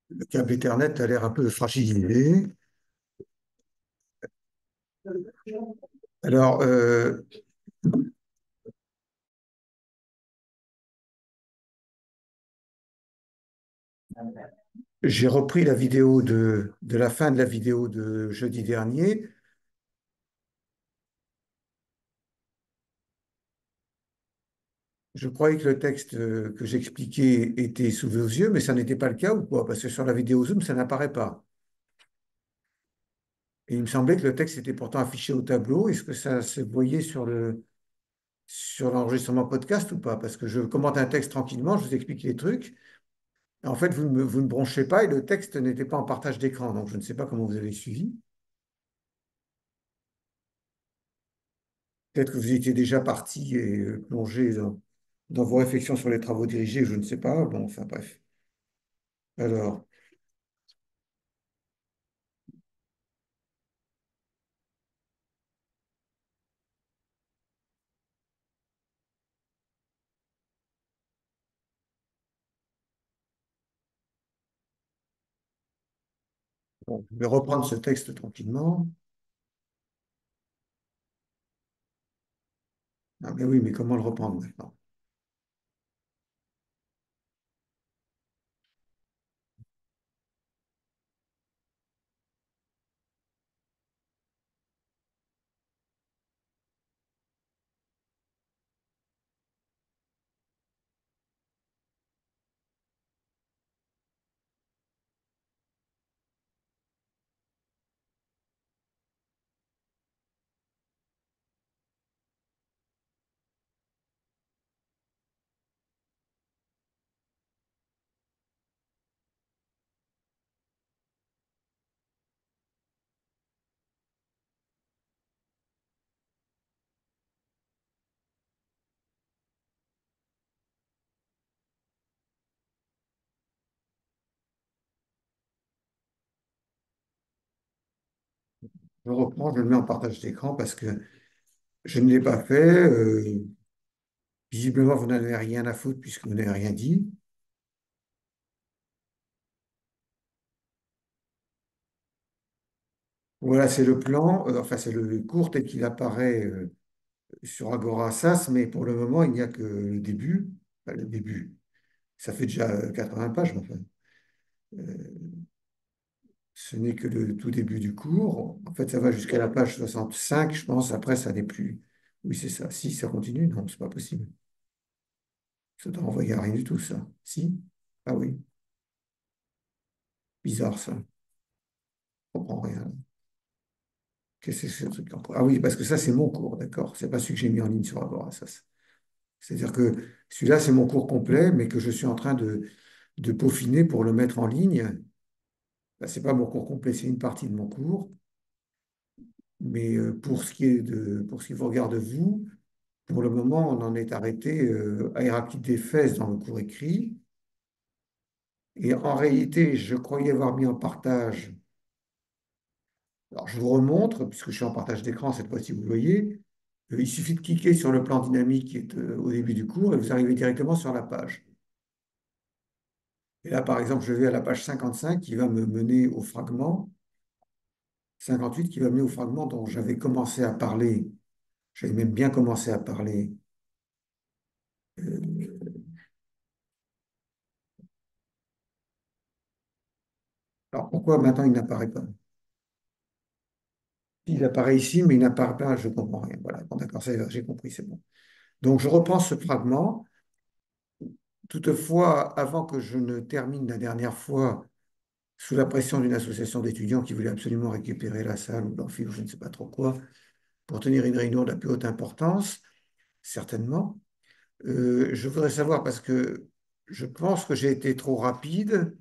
Le câble Ethernet a l'air un peu fragilisé. Alors, j'ai repris la vidéo de la fin de la vidéo de jeudi dernier. Je croyais que le texte que j'expliquais était sous vos yeux, mais ça n'était pas le cas ou quoi? Parce que sur la vidéo Zoom, ça n'apparaît pas. Et il me semblait que le texte était pourtant affiché au tableau. Est-ce que ça se voyait sur l'enregistrement podcast ou pas? Parce que je commente un texte tranquillement, je vous explique les trucs. En fait, vous ne bronchez pas et le texte n'était pas en partage d'écran. Donc, je ne sais pas comment vous avez suivi. Peut-être que vous étiez déjà parti et plongé dans vos réflexions sur les travaux dirigés, je ne sais pas. Bon, enfin bref. Alors, bon, je vais reprendre ce texte tranquillement. Ah, mais oui, mais comment le reprendre maintenant? Je reprends, je le mets en partage d'écran parce que je ne l'ai pas fait. Visiblement, vous n'avez rien à foutre puisque vous n'avez rien dit. Voilà, c'est le plan, enfin, c'est le cours tel qu'il apparaît sur Agora SAS, mais pour le moment, il n'y a que le début. Enfin, le début. Ça fait déjà 80 pages, mais enfin. Ce n'est que le tout début du cours. En fait, ça va jusqu'à la page 65, je pense. Après, ça n'est plus. Oui, c'est ça. Si, ça continue. Non, c'est pas possible. Ça doit envoyer à rien du tout, ça. Si? Ah oui. Bizarre, ça. Je comprends rien. Qu'est-ce que c'est ce truc? Ah oui, parce que ça, c'est mon cours, d'accord? C'est pas celui que j'ai mis en ligne sur Agora, ça. C'est-à-dire que celui-là, c'est mon cours complet, mais que je suis en train de peaufiner pour le mettre en ligne. Ben, c'est pas mon cours complet, c'est une partie de mon cours. Mais pour ce qui vous regarde, vous, pour le moment, on en est arrêté à Héraclite d'Éphèse dans le cours écrit. Et en réalité, je croyais avoir mis en partage. Alors, je vous remontre, puisque je suis en partage d'écran, cette fois-ci, vous voyez. Il suffit de cliquer sur le plan dynamique qui est au début du cours et vous arrivez directement sur la page. Et là, par exemple, je vais à la page 55 qui va me mener au fragment, 58 qui va mener au fragment dont j'avais commencé à parler. J'avais même bien commencé à parler. Euh, alors, pourquoi maintenant il n'apparaît pas? Il apparaît ici, mais il n'apparaît pas, je ne comprends rien. Voilà, bon, d'accord, j'ai compris, c'est bon. Donc, je reprends ce fragment. Toutefois, avant que je ne termine la dernière fois, sous la pression d'une association d'étudiants qui voulait absolument récupérer la salle ou l'amphi ou je ne sais pas trop quoi, pour tenir une réunion de la plus haute importance, certainement, je voudrais savoir, parce que je pense que j'ai été trop rapide.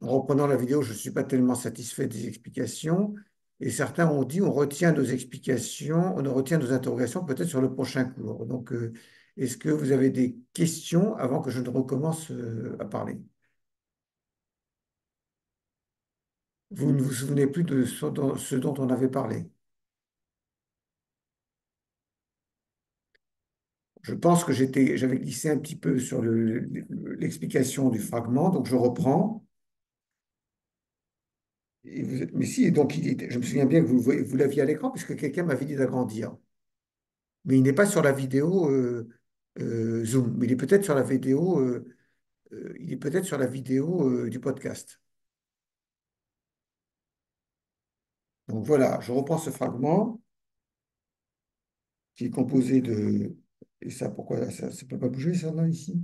En reprenant la vidéo, je ne suis pas tellement satisfait des explications. Et certains ont dit on retient nos explications, on retient nos interrogations peut-être sur le prochain cours. Donc, est-ce que vous avez des questions avant que je ne recommence à parler? Vous ne vous souvenez plus de ce dont on avait parlé. Je pense que j'avais glissé un petit peu sur l'explication du fragment, donc je reprends. Mais si, donc je me souviens bien que vous l'aviez à l'écran, puisque quelqu'un m'avait dit d'agrandir. Mais il n'est pas sur la vidéo Zoom, mais il est peut-être sur la vidéo, il est peut-être sur la vidéo du podcast. Donc voilà, je reprends ce fragment qui est composé de... Et ça, pourquoi ça ne peut pas bouger, ça, là, ici?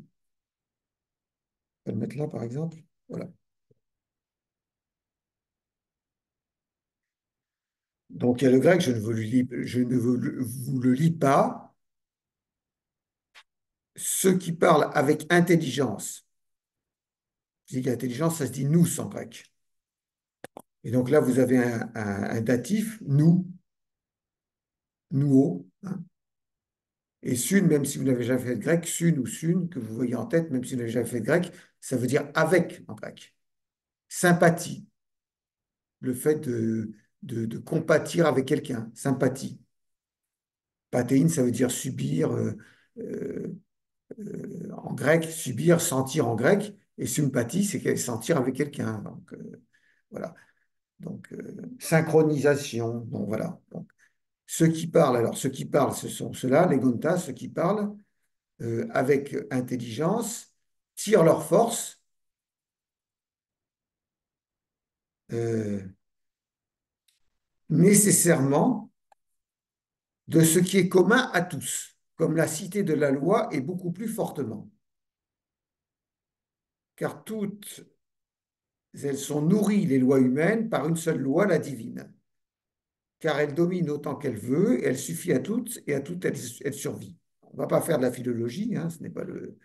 On va le mettre là, par exemple. Voilà. Donc il y a le grec, je ne vous le lis pas. Ceux qui parlent avec intelligence. Je dis qu'intelligence, ça se dit nous en grec. Et donc là, vous avez un datif, nous, nouo, hein. Et sun, même si vous n'avez jamais fait de grec, sun ou sun, que vous voyez en tête, même si vous n'avez jamais fait de grec, ça veut dire avec en grec. Sympathie, le fait de compatir avec quelqu'un, sympathie. Pathéine, ça veut dire subir euh, en grec, subir, sentir en grec, et sympathie, c'est sentir avec quelqu'un. Donc, voilà. Donc, synchronisation. Donc, voilà. Donc, ceux qui parlent, alors ceux qui parlent, ce sont ceux-là, les gontas, ceux qui parlent avec intelligence, tirent leur force euh, nécessairement de ce qui est commun à tous, comme la cité de la loi est beaucoup plus fortement, car toutes elles sont nourries, les lois humaines, par une seule loi, la divine, car elle domine autant qu'elle veut, et elle suffit à toutes elle survit. On ne va pas faire de la philologie, hein, ce n'est pas le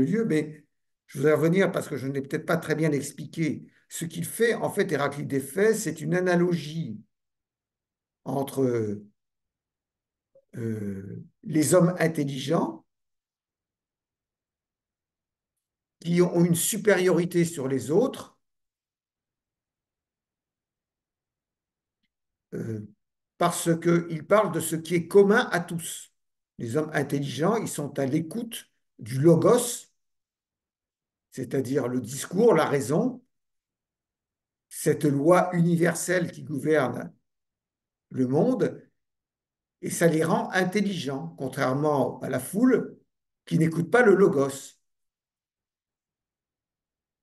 lieu, mais je voudrais revenir parce que je n'ai peut-être pas très bien expliqué. Ce qu'il fait, en fait, Héraclite d'Éphèse, c'est une analogie entre les hommes intelligents qui ont une supériorité sur les autres euh, parce qu'ils parlent de ce qui est commun à tous. Les hommes intelligents, ils sont à l'écoute du logos, c'est-à-dire le discours, la raison, cette loi universelle qui gouverne le monde, et ça les rend intelligents, contrairement à la foule qui n'écoute pas le logos.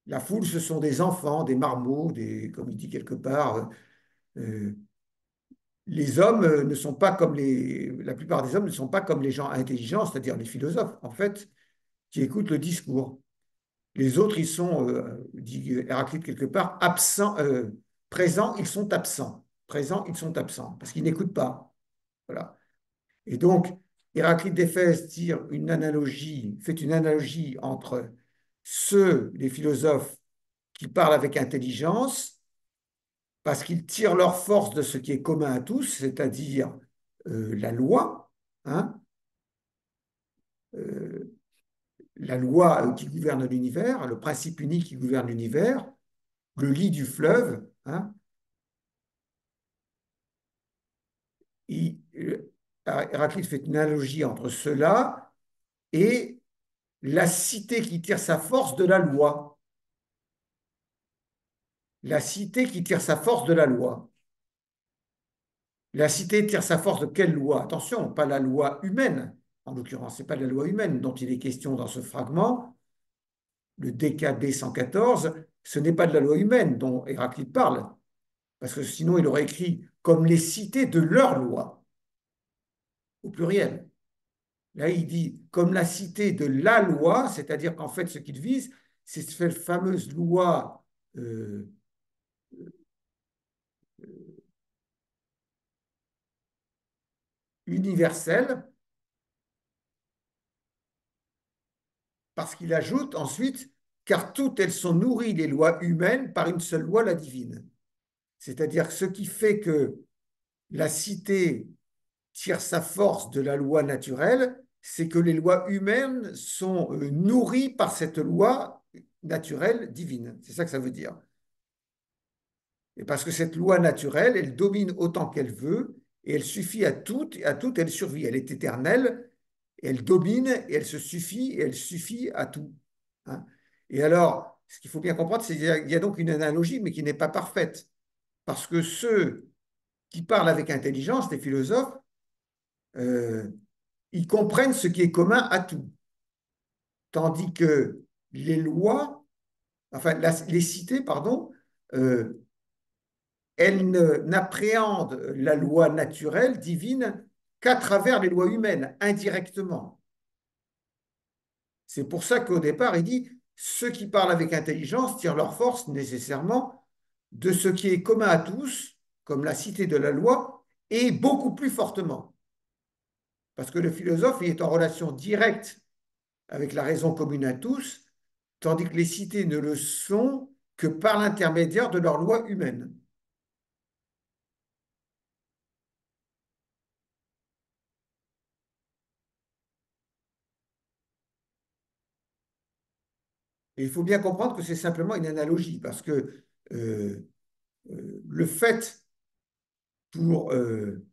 La foule, ce sont des enfants, des marmots, comme il dit quelque part. Euh, les hommes ne sont pas comme la plupart des hommes ne sont pas comme les gens intelligents, c'est-à-dire les philosophes, en fait, qui écoutent le discours. Les autres, ils sont, dit Héraclite quelque part, absents, présents, ils sont absents. Présents, ils sont absents, parce qu'ils n'écoutent pas. Voilà. Et donc, Héraclite d'Éphèse fait une analogie entre ceux, les philosophes, qui parlent avec intelligence, parce qu'ils tirent leur force de ce qui est commun à tous, c'est-à-dire la loi, hein, euh, la loi qui gouverne l'univers, le principe unique qui gouverne l'univers, le lit du fleuve, hein. Héraclite fait une analogie entre cela et la cité qui tire sa force de la loi. La cité qui tire sa force de la loi. La cité tire sa force de quelle loi? Attention, pas la loi humaine. En l'occurrence, ce n'est pas la loi humaine dont il est question dans ce fragment. Le DKB 114, ce n'est pas de la loi humaine dont Héraclite parle, parce que sinon il aurait écrit comme les cités de leur loi, au pluriel. Là, il dit comme la cité de la loi, c'est-à-dire qu'en fait, ce qu'il vise, c'est cette fameuse loi universelle, parce qu'il ajoute ensuite, car toutes elles sont nourries, les lois humaines, par une seule loi, la divine. C'est-à-dire ce qui fait que la cité tire sa force de la loi naturelle, c'est que les lois humaines sont nourries par cette loi naturelle divine. C'est ça que ça veut dire. Et parce que cette loi naturelle, elle domine autant qu'elle veut, et elle suffit à toutes, elle survit. Elle est éternelle, elle domine, et elle se suffit, et elle suffit à tout. Hein. Et alors, Ce qu'il faut bien comprendre, c'est qu'il y a donc une analogie, mais qui n'est pas parfaite. Parce que ceux qui parlent avec intelligence, les philosophes, euh, ils comprennent ce qui est commun à tout. Tandis que les lois, enfin les cités, pardon, euh, elles n'appréhendent la loi naturelle, divine, qu'à travers les lois humaines, indirectement. C'est pour ça qu'au départ, il dit, ceux qui parlent avec intelligence tirent leur force nécessairement de ce qui est commun à tous, comme la cité de la loi, et beaucoup plus fortement. Parce que le philosophe il est en relation directe avec la raison commune à tous, tandis que les cités ne le sont que par l'intermédiaire de leurs lois humaines. Et il faut bien comprendre que c'est simplement une analogie, parce que le fait pour, euh,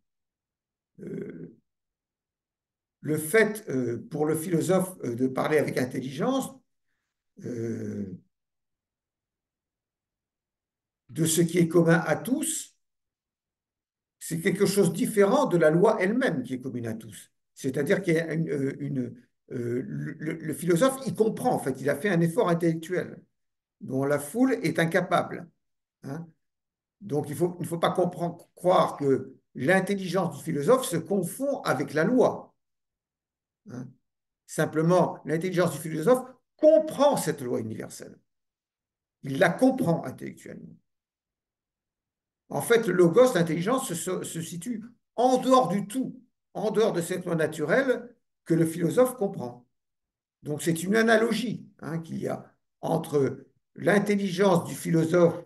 pour le philosophe de parler avec intelligence euh, de ce qui est commun à tous, c'est quelque chose de différent de la loi elle-même qui est commune à tous. C'est-à-dire qu'il y a le philosophe, il comprend, en fait, il a fait un effort intellectuel dont la foule est incapable. Hein. Donc il ne faut pas croire que l'intelligence du philosophe se confond avec la loi. Hein. Simplement, l'intelligence du philosophe comprend cette loi universelle. Il la comprend intellectuellement. En fait, le logos, l'intelligence, se situe en dehors du tout, en dehors de cette loi naturelle que le philosophe comprend. Donc c'est une analogie hein, qu'il y a entre l'intelligence du philosophe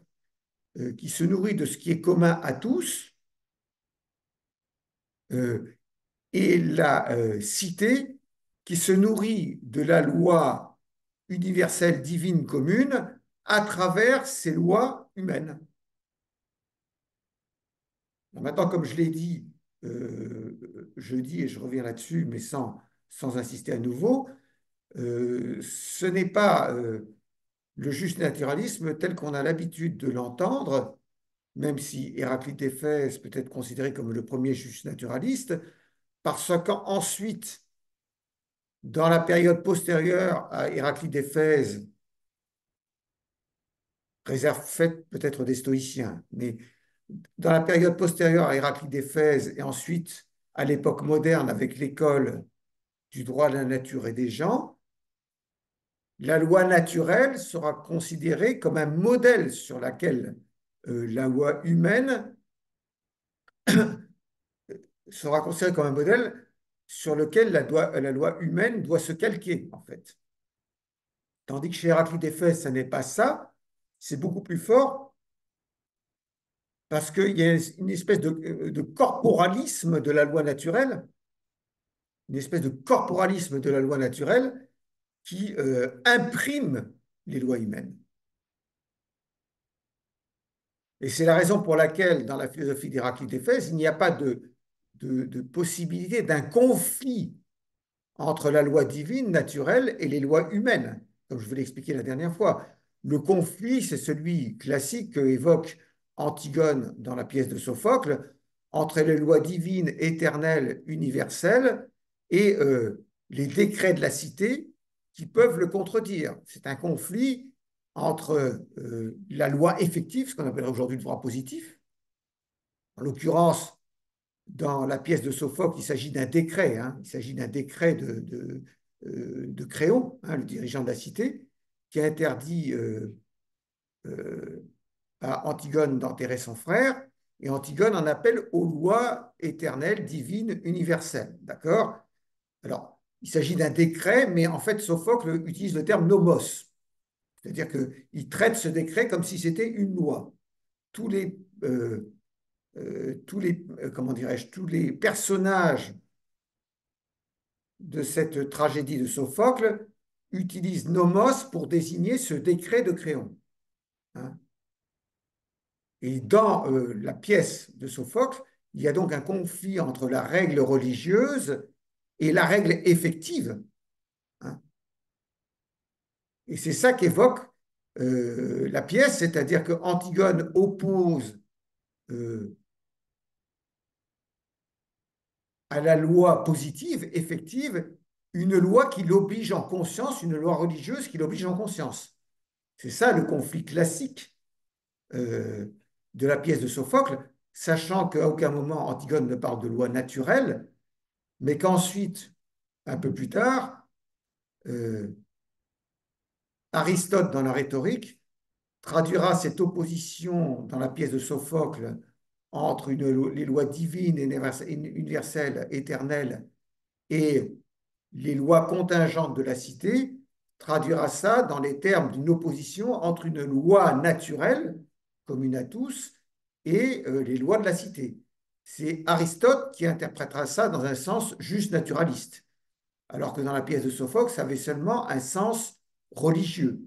qui se nourrit de ce qui est commun à tous euh, et la cité qui se nourrit de la loi universelle divine commune à travers ces lois humaines. Maintenant, comme je l'ai dit jeudi, et je reviens là-dessus, mais sans insister à nouveau, ce n'est pas le juste naturalisme tel qu'on a l'habitude de l'entendre, même si Héraclite d'Éphèse peut être considéré comme le premier juste naturaliste, parce qu'ensuite, dans la période postérieure à Héraclite d'Éphèse, réserve faite peut-être des stoïciens, mais dans la période postérieure à Héraclite d'Éphèse et ensuite à l'époque moderne avec l'école du droit de la nature et des gens, la loi naturelle sera considérée comme un modèle sur lequel la loi humaine sera considérée comme un modèle sur lequel la loi humaine doit se calquer, en fait. Tandis que chez Héraclite d'Éphèse, ça n'est pas ça, c'est beaucoup plus fort parce qu'il y a une espèce de corporalisme de la loi naturelle, une espèce de corporalisme de la loi naturelle qui imprime les lois humaines. Et c'est la raison pour laquelle, dans la philosophie d'Héraclite d'Éphèse, il n'y a pas de possibilité d'un conflit entre la loi divine, naturelle, et les lois humaines, comme je vous l'ai expliqué la dernière fois. Le conflit, c'est celui classique que évoque Antigone dans la pièce de Sophocle, entre les lois divines, éternelles, universelles, et les décrets de la cité qui peuvent le contredire. C'est un conflit entre la loi effective, ce qu'on appelle aujourd'hui le droit positif. En l'occurrence, dans la pièce de Sophocle, il s'agit d'un décret, hein, il s'agit d'un décret de Créon, hein, le dirigeant de la cité, qui interdit à Antigone d'enterrer son frère, et Antigone en appelle aux lois éternelles, divines, universelles. D'accord? Alors, il s'agit d'un décret, mais en fait, Sophocle utilise le terme nomos, c'est-à-dire qu'il traite ce décret comme si c'était une loi. Tous les, comment dirais-je, tous les personnages de cette tragédie de Sophocle utilisent nomos pour désigner ce décret de Créon. Hein. Et dans la pièce de Sophocle, il y a donc un conflit entre la règle religieuse et la règle effective. Hein. Et c'est ça qu'évoque la pièce, c'est-à-dire que Antigone oppose euh, à la loi positive, effective, une loi qui l'oblige en conscience, une loi religieuse qui l'oblige en conscience. C'est ça le conflit classique euh, de la pièce de Sophocle, sachant qu'à aucun moment Antigone ne parle de loi naturelle, mais qu'ensuite, un peu plus tard, euh, Aristote, dans la rhétorique, traduira cette opposition dans la pièce de Sophocle entre les lois divines, universelles, éternelles, et les lois contingentes de la cité, traduira ça dans les termes d'une opposition entre une loi naturelle, commune à tous, et les lois de la cité. C'est Aristote qui interprétera ça dans un sens juste naturaliste, alors que dans la pièce de Sophocle, ça avait seulement un sens religieux.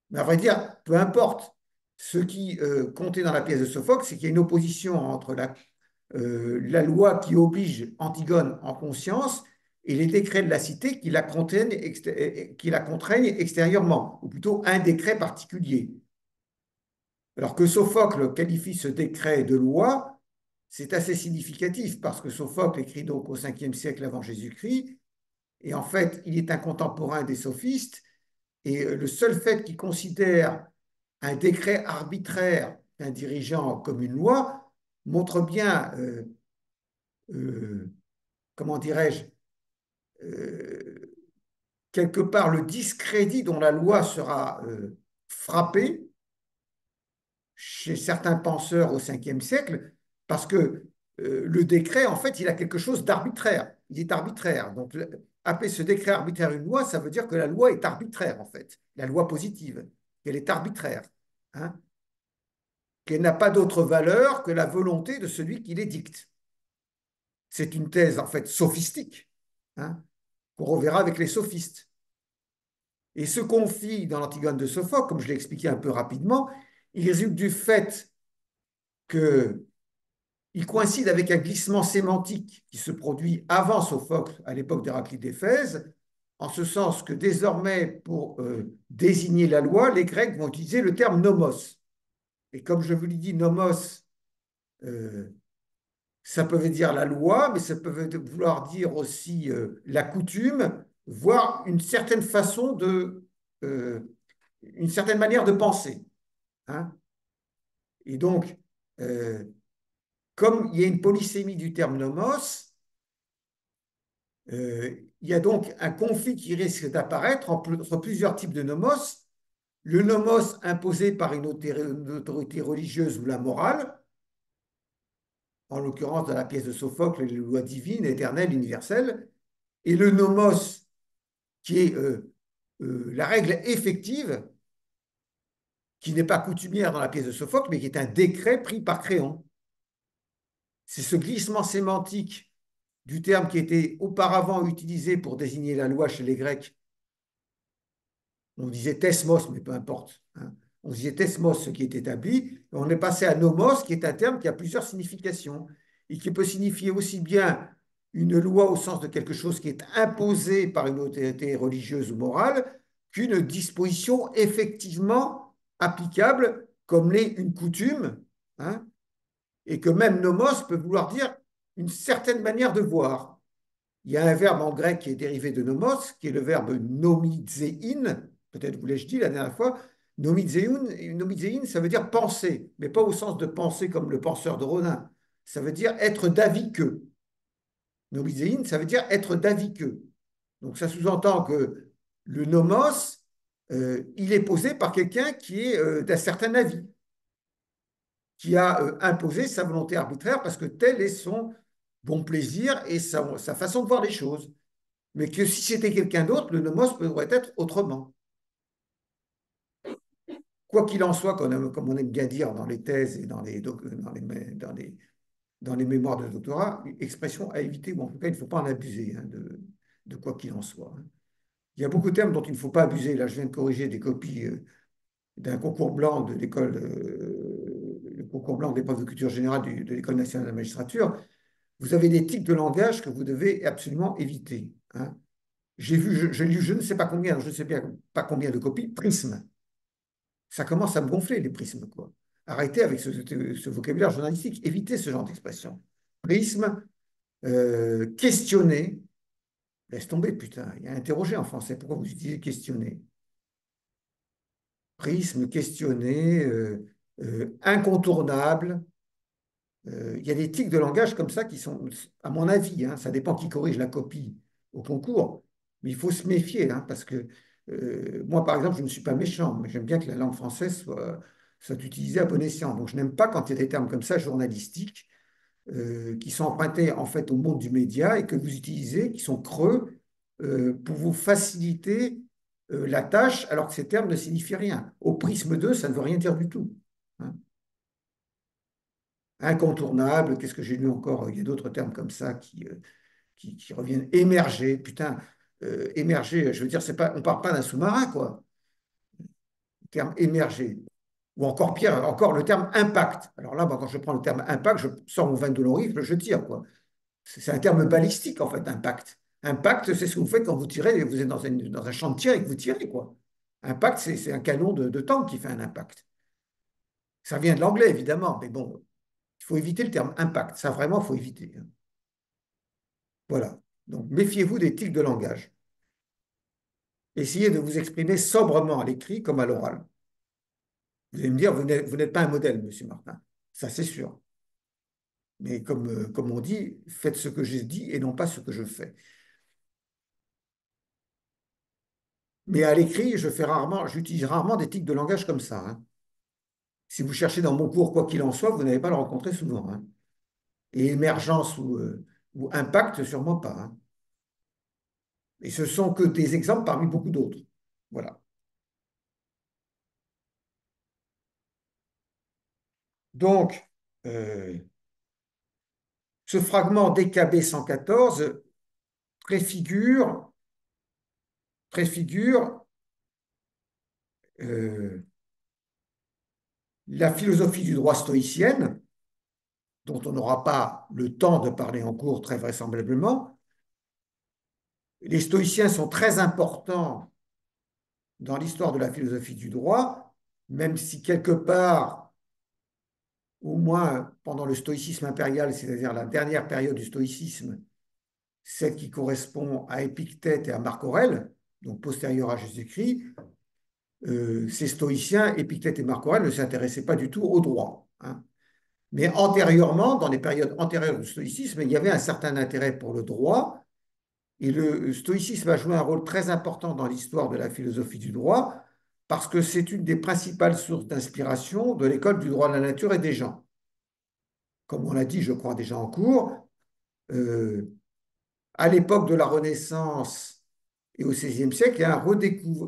Mais à vrai dire, peu importe. Ce qui comptait dans la pièce de Sophocle, c'est qu'il y a une opposition entre la loi qui oblige Antigone en conscience et les décrets de la cité qui la contraignent extérieurement, ou plutôt un décret particulier. Alors que Sophocle qualifie ce décret de loi, c'est assez significatif parce que Sophocle écrit donc au 5e siècle avant Jésus-Christ, et en fait, il est un contemporain des sophistes, et le seul fait qu'il considère un décret arbitraire d'un dirigeant comme une loi montre bien, euh, comment dirais-je, euh, quelque part le discrédit dont la loi sera frappée chez certains penseurs au 5e siècle, parce que le décret, en fait, il a quelque chose d'arbitraire. Il est arbitraire. Donc, appeler ce décret arbitraire une loi, ça veut dire que la loi est arbitraire, en fait. La loi positive, qu'elle est arbitraire. Hein, qu'elle n'a pas d'autre valeur que la volonté de celui qui l'édicte. C'est une thèse, en fait, sophistique, hein, qu'on reverra avec les sophistes. Et ce conflit dans l'Antigone de Sophocle, comme je l'ai expliqué un peu rapidement, il résulte du fait qu'il coïncide avec un glissement sémantique qui se produit avant Sophocle, à l'époque d'Héraclite d'Éphèse, en ce sens que désormais, pour désigner la loi, les Grecs vont utiliser le terme nomos. Et comme je vous l'ai dit, nomos, euh, ça peut dire la loi, mais ça peut vouloir dire aussi la coutume, voire une certaine façon euh, une certaine manière de penser. Hein. Et donc, euh, comme il y a une polysémie du terme nomos, il y a donc un conflit qui risque d'apparaître entre plusieurs types de nomos. Le nomos imposé par une autorité religieuse ou la morale, en l'occurrence dans la pièce de Sophocle, les lois divines, éternelles, universelles, et le nomos qui est la règle effective, qui n'est pas coutumière dans la pièce de Sophocle, mais qui est un décret pris par Créon. C'est ce glissement sémantique du terme qui était auparavant utilisé pour désigner la loi chez les Grecs. On disait thesmos, mais peu importe. Hein. On disait thesmos, ce qui est établi, et on est passé à nomos, qui est un terme qui a plusieurs significations et qui peut signifier aussi bien une loi au sens de quelque chose qui est imposé par une autorité religieuse ou morale qu'une disposition effectivement applicable, comme l'est une coutume, hein, et que même nomos peut vouloir dire une certaine manière de voir. Il y a un verbe en grec qui est dérivé de nomos, qui est le verbe nomizéin, peut-être vous l'ai-je dit la dernière fois. Nomizéin, ça veut dire penser, mais pas au sens de penser comme le penseur de Rodin. Ça veut dire être d'avis que. Nomizéin, ça veut dire être d'avis que. Donc ça sous-entend que le nomos, il est posé par quelqu'un qui est d'un certain avis, qui a imposé sa volonté arbitraire parce que tel est son bon plaisir et sa façon de voir les choses. Mais que si c'était quelqu'un d'autre, le nomos pourrait être autrement. Quoi qu'il en soit, comme on aime bien dire dans les thèses et dans les mémoires de doctorat, expression à éviter, ou en tout cas, il ne faut pas en abuser hein, de quoi qu'il en soit. Hein. Il y a beaucoup de termes dont il ne faut pas abuser. Là, je viens de corriger des copies d'un concours blanc de l'école, le concours blanc d'épreuve de culture générale de l'École nationale de la magistrature. Vous avez des types de langage que vous devez absolument éviter. Hein. J'ai lu, je ne sais pas combien, je ne sais bien pas combien de copies, prisme. Ça commence à me gonfler, les prismes, quoi. Arrêtez avec ce vocabulaire journalistique, évitez ce genre d'expression. Prisme, questionner, laisse tomber, putain, il y a interroger en français, pourquoi vous utilisez questionner? Prisme, questionner, incontournable. Il y a des tics de langage comme ça qui sont, à mon avis, hein, ça dépend qui corrige la copie au concours, mais il faut se méfier, hein, parce que moi, par exemple, je ne suis pas méchant, mais j'aime bien que la langue française soit utilisée à bon escient. Donc, je n'aime pas quand il y a des termes comme ça journalistiques qui sont empruntés en fait au monde du média et que vous utilisez, qui sont creux pour vous faciliter la tâche, alors que ces termes ne signifient rien. Au prisme 2, ça ne veut rien dire du tout, hein. Incontournable, qu'est-ce que j'ai lu encore? Il y a d'autres termes comme ça qui reviennent. Émerger, putain, émerger, je veux dire, c'est pas, on ne parle pas d'un sous-marin, quoi. Le terme émerger. Ou encore pire, encore le terme impact. Alors là, moi, quand je prends le terme impact, je sors mon 22 de rifle, je tire, quoi. C'est un terme balistique, en fait, impact. Impact, c'est ce que vous faites quand vous tirez, vous êtes dans un champ de tir et que vous tirez, quoi. Impact, c'est un canon de tank qui fait un impact. Ça vient de l'anglais, évidemment, mais bon, il faut éviter le terme impact. Ça, vraiment, il faut éviter, hein. Voilà. Donc, méfiez-vous des tics de langage. Essayez de vous exprimer sobrement à l'écrit comme à l'oral. Vous allez me dire, vous n'êtes pas un modèle, monsieur Martin. Ça, c'est sûr. Mais comme on dit, faites ce que j'ai dit et non pas ce que je fais. Mais à l'écrit, j'utilise rarement des tics de langage comme ça, hein. Si vous cherchez dans mon cours, quoi qu'il en soit, vous n'allez pas le rencontrer souvent, hein. Et émergence ou impact, sûrement pas, hein. Et ce sont que des exemples parmi beaucoup d'autres. Voilà. Donc, euh, ce fragment DKB 114 préfigure, préfigure euh, la philosophie du droit stoïcienne, dont on n'aura pas le temps de parler en cours très vraisemblablement. Les stoïciens sont très importants dans l'histoire de la philosophie du droit, même si quelque part, au moins pendant le stoïcisme impérial, c'est-à-dire la dernière période du stoïcisme, celle qui correspond à Épictète et à Marc Aurèle, donc postérieure à Jésus-Christ, ces stoïciens, Épictète et Marc Aurèle, ne s'intéressaient pas du tout au droit, hein. Mais antérieurement, dans les périodes antérieures du stoïcisme, il y avait un certain intérêt pour le droit, et le stoïcisme a joué un rôle très important dans l'histoire de la philosophie du droit, parce que c'est une des principales sources d'inspiration de l'école du droit de la nature et des gens. Comme on l'a dit, je crois déjà en cours, euh, à l'époque de la Renaissance et au XVIe siècle, il y a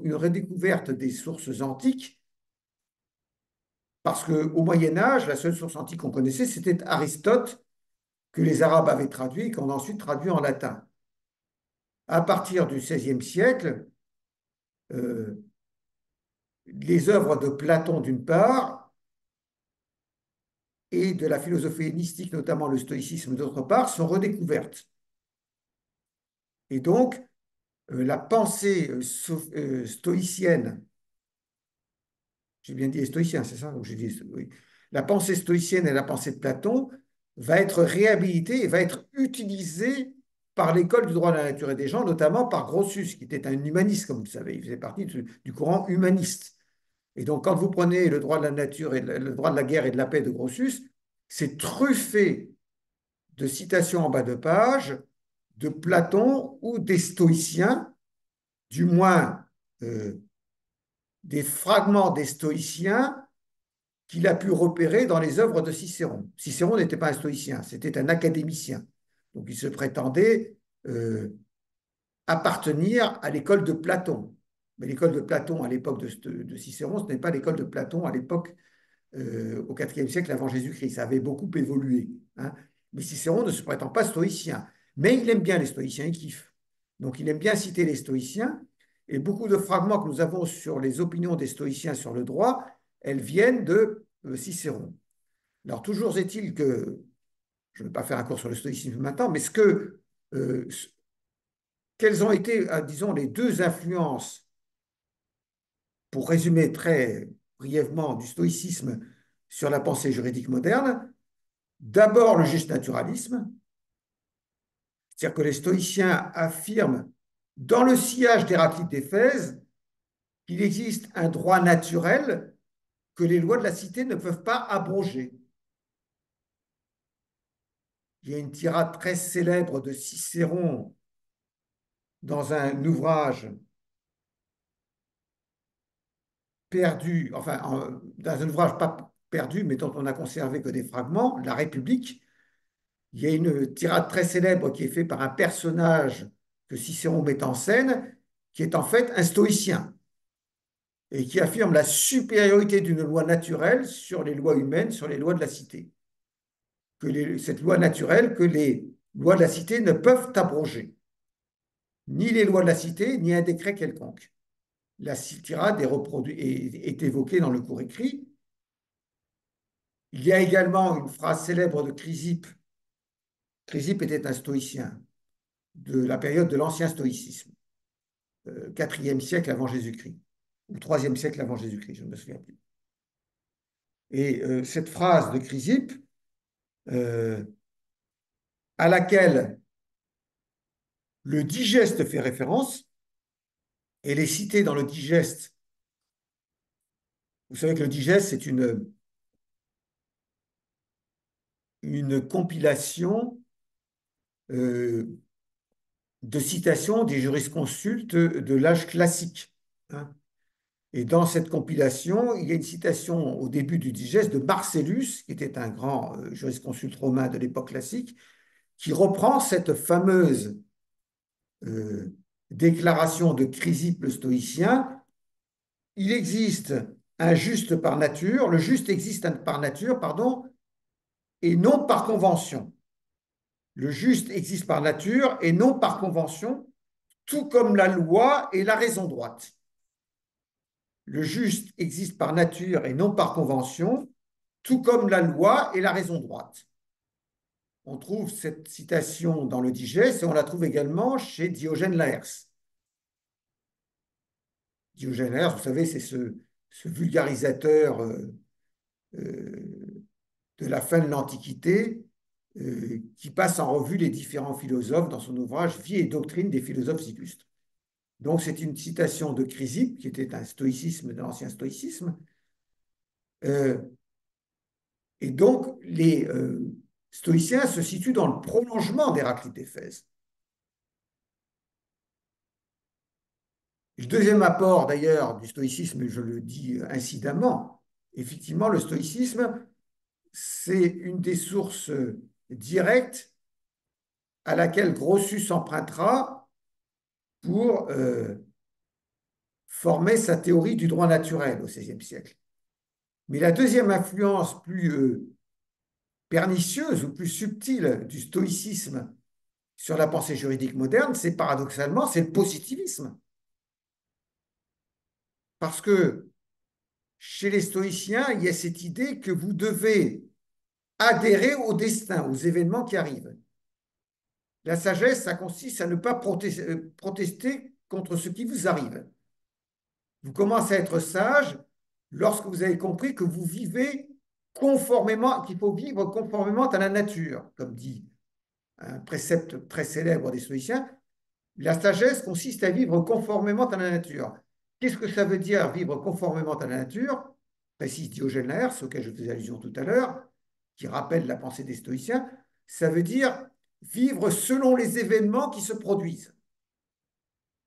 une redécouverte des sources antiques, parce qu'au Moyen Âge, la seule source antique qu'on connaissait, c'était Aristote, que les Arabes avaient traduit et qu'on a ensuite traduit en latin. À partir du XVIe siècle, euh, les œuvres de Platon d'une part et de la philosophie hellénistique, notamment le stoïcisme d'autre part, sont redécouvertes. Et donc, la pensée stoïcienne, j'ai bien dit stoïcien, c'est ça? J'ai dit, oui. La pensée stoïcienne et la pensée de Platon va être réhabilitée et va être utilisée par l'école du droit de la nature et des gens, notamment par Grotius, qui était un humaniste, comme vous le savez, il faisait partie du courant humaniste. Et donc, quand vous prenez le droit de la nature et le droit de la guerre et de la paix de Grotius, c'est truffé de citations en bas de page de Platon ou des stoïciens, du moins des fragments des stoïciens qu'il a pu repérer dans les œuvres de Cicéron. Cicéron n'était pas un stoïcien, c'était un académicien. Donc il se prétendait appartenir à l'école de Platon. Mais l'école de Platon à l'époque de Cicéron, ce n'est pas l'école de Platon à l'époque au IVe siècle avant Jésus-Christ. Ça avait beaucoup évolué, hein. Mais Cicéron ne se prétend pas stoïcien. Mais il aime bien les stoïciens, il kiffe. Donc il aime bien citer les stoïciens. Et beaucoup de fragments que nous avons sur les opinions des stoïciens sur le droit, elles viennent de Cicéron. Alors toujours est-il que, je ne vais pas faire un cours sur le stoïcisme maintenant, mais euh, quelles ont été, disons, les deux influences, pour résumer très brièvement du stoïcisme sur la pensée juridique moderne. D'abord, le juste naturalisme, c'est-à-dire que les stoïciens affirment, dans le sillage d'Héraclite d'Éphèse, qu'il existe un droit naturel que les lois de la cité ne peuvent pas abroger. Il y a une tirade très célèbre de Cicéron dans un ouvrage perdu, enfin, dans un ouvrage pas perdu, mais dont on a conservé que des fragments, La République. Il y a une tirade très célèbre qui est faite par un personnage que Cicéron met en scène, qui est en fait un stoïcien, et qui affirme la supériorité d'une loi naturelle sur les lois humaines, sur les lois de la cité. Cette loi naturelle que les lois de la cité ne peuvent abroger, ni les lois de la cité, ni un décret quelconque. La tirade est évoquée dans le cours écrit. Il y a également une phrase célèbre de Chrysippe. Chrysippe était un stoïcien de la période de l'ancien stoïcisme, 4e siècle avant Jésus-Christ, ou 3e siècle avant Jésus-Christ, je ne me souviens plus. Et cette phrase de Chrysippe, euh, à laquelle le digeste fait référence, elle est citée dans le digeste. Vous savez que le digeste, c'est une compilation euh, de citations des jurisconsultes de l'âge classique, hein. Et dans cette compilation, il y a une citation au début du digeste de Marcellus, qui était un grand jurisconsulte romain de l'époque classique, qui reprend cette fameuse euh, déclaration de Chrysippe le stoïcien. Il existe un juste par nature, le juste existe par nature, pardon, et non par convention. Le juste existe par nature et non par convention, tout comme la loi et la raison droite. Le juste existe par nature et non par convention, tout comme la loi et la raison droite. On trouve cette citation dans le Digeste et on la trouve également chez Diogène Laërce. Diogène Laërce, vous savez, c'est ce vulgarisateur de la fin de l'Antiquité qui passe en revue les différents philosophes dans son ouvrage Vie et doctrine des philosophes illustres. Donc c'est une citation de Chrysippe, qui était un stoïcisme de l'ancien stoïcisme. Euh, et donc les stoïciens se situent dans le prolongement d'Héraclite d'Éphèse. Le deuxième apport d'ailleurs du stoïcisme, je le dis incidemment, effectivement le stoïcisme, c'est une des sources directes à laquelle Grotius empruntera pour former sa théorie du droit naturel au XVIe siècle. Mais la deuxième influence plus pernicieuse ou plus subtile du stoïcisme sur la pensée juridique moderne, c'est paradoxalement, c'est le positivisme. Parce que chez les stoïciens, il y a cette idée que vous devez adhérer au destin, aux événements qui arrivent. La sagesse, ça consiste à ne pas protester contre ce qui vous arrive. Vous commencez à être sage lorsque vous avez compris que vous vivez conformément, qu'il faut vivre conformément à la nature, comme dit un précepte très célèbre des stoïciens. La sagesse consiste à vivre conformément à la nature. Qu'est-ce que ça veut dire vivre conformément à la nature? Précise Diogène Laërce, auquel je faisais allusion tout à l'heure, qui rappelle la pensée des stoïciens. Ça veut dire vivre selon les événements qui se produisent.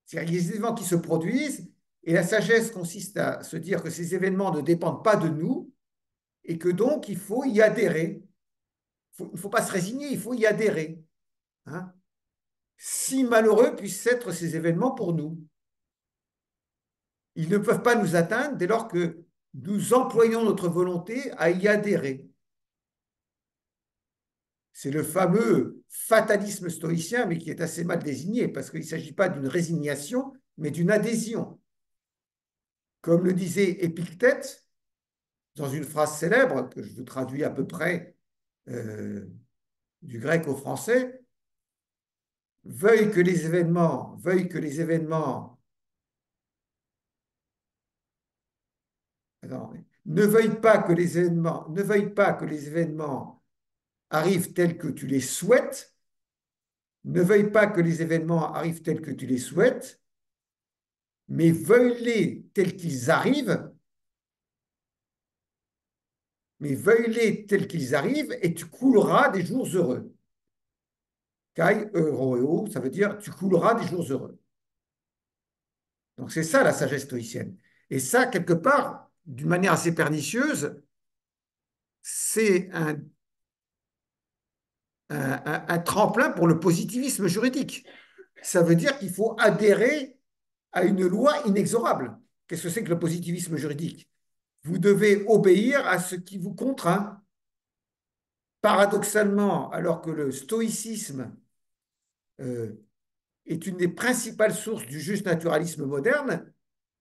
C'est-à-dire les événements qui se produisent, et la sagesse consiste à se dire que ces événements ne dépendent pas de nous, et que donc il faut y adhérer. Il ne faut pas se résigner, il faut y adhérer, hein, si malheureux puissent être ces événements pour nous. Ils ne peuvent pas nous atteindre dès lors que nous employons notre volonté à y adhérer. C'est le fameux fatalisme stoïcien, mais qui est assez mal désigné, parce qu'il ne s'agit pas d'une résignation, mais d'une adhésion. Comme le disait Épictète, dans une phrase célèbre, que je vous traduis à peu près du grec au français, veuille que les événements, attends, ne veuille pas que les événements arrivent tels que tu les souhaites, ne veuille pas que les événements arrivent tels que tu les souhaites, mais veuille-les tels qu'ils arrivent, veuille-les tels qu'ils arrivent, et tu couleras des jours heureux. Kai euroeo, ça veut dire tu couleras des jours heureux. Donc c'est ça la sagesse stoïcienne. Et ça, quelque part, d'une manière assez pernicieuse, c'est un tremplin pour le positivisme juridique. Ça veut dire qu'il faut adhérer à une loi inexorable. Qu'est-ce que c'est que le positivisme juridique? Vous devez obéir à ce qui vous contraint. Paradoxalement, alors que le stoïcisme euh, est une des principales sources du juste naturalisme moderne,